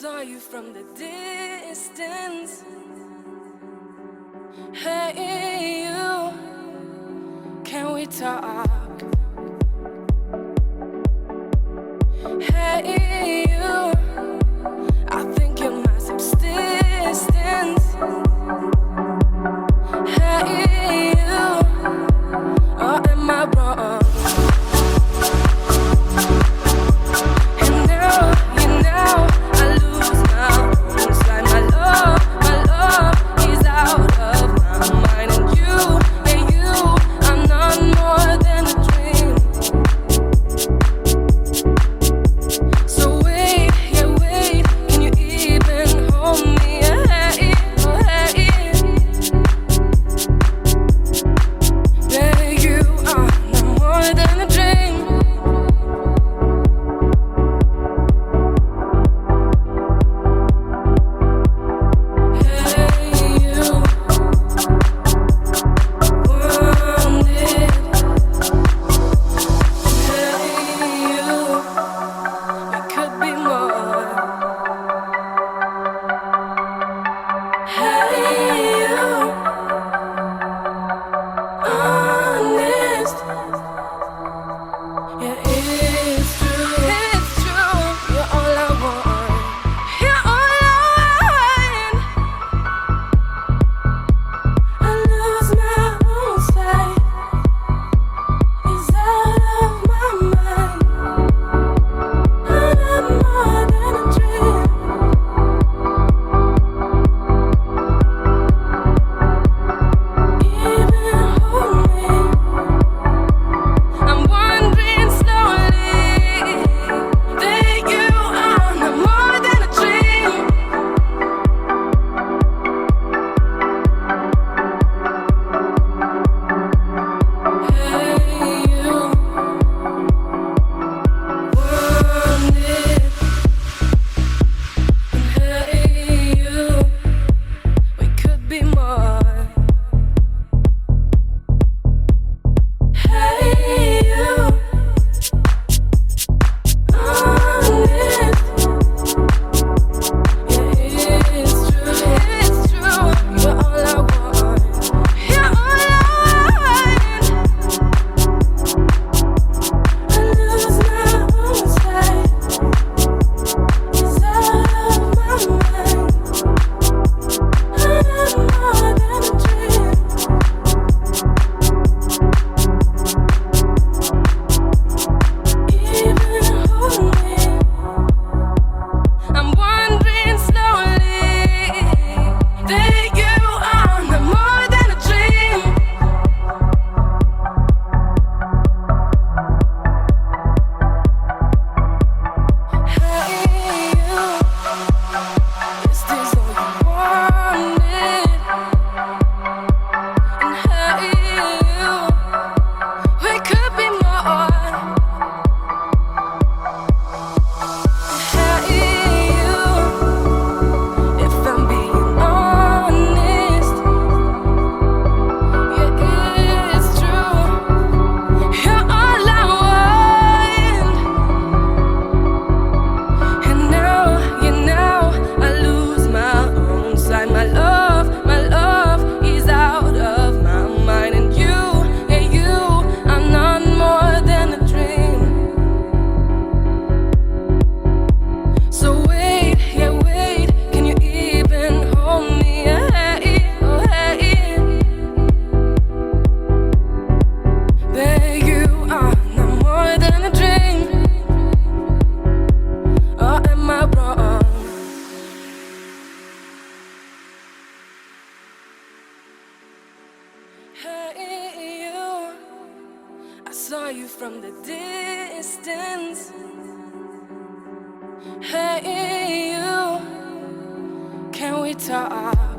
saw you from the distance. Hey, you, can we talk? Hey, you, I think you're my subsistence. Hey, you, or am I wrong? And now, you know, I lose my own. It's like my love is out of my mind. And you, I'm not more than a dream. So wait, yeah, wait, can you even hold me? Hey, oh, hey. Baby, you are not more than a dream. Hey, you want it. Hey, you, we could be more. Hey, you, honest. Yeah, it's true. It's true. You're all I want. You're all I want. I lose my own sight. It's out of my mind. I'm not more than a dream. Even hold me. I'm wandering slowly. That you are not more than a dream. Hey, you want it. Hey, you, we could be more. Hey, you, honest. Yeah, it's true. It's true. You're all I want. You're all I want. I lose my own sight. It's out of my mind. I'm not more than a dream. Even hold me. I'm wandering slowly. That you are not more than a dream. Hey, you, is this all you wanted? And hey, you, we could be more. Hey, you, if I'm being honest, yeah, it's true. You're all I want. And now, you know, I lose my own sight. My love is out of my mind. And you, I'm not more than a dream. So wait, yeah, wait, can you even hold me? Hey, oh, hey. Babe, you are not more than a dream. Or am I wrong? Hey, you, I saw you from the distance. Hey, you, can we talk?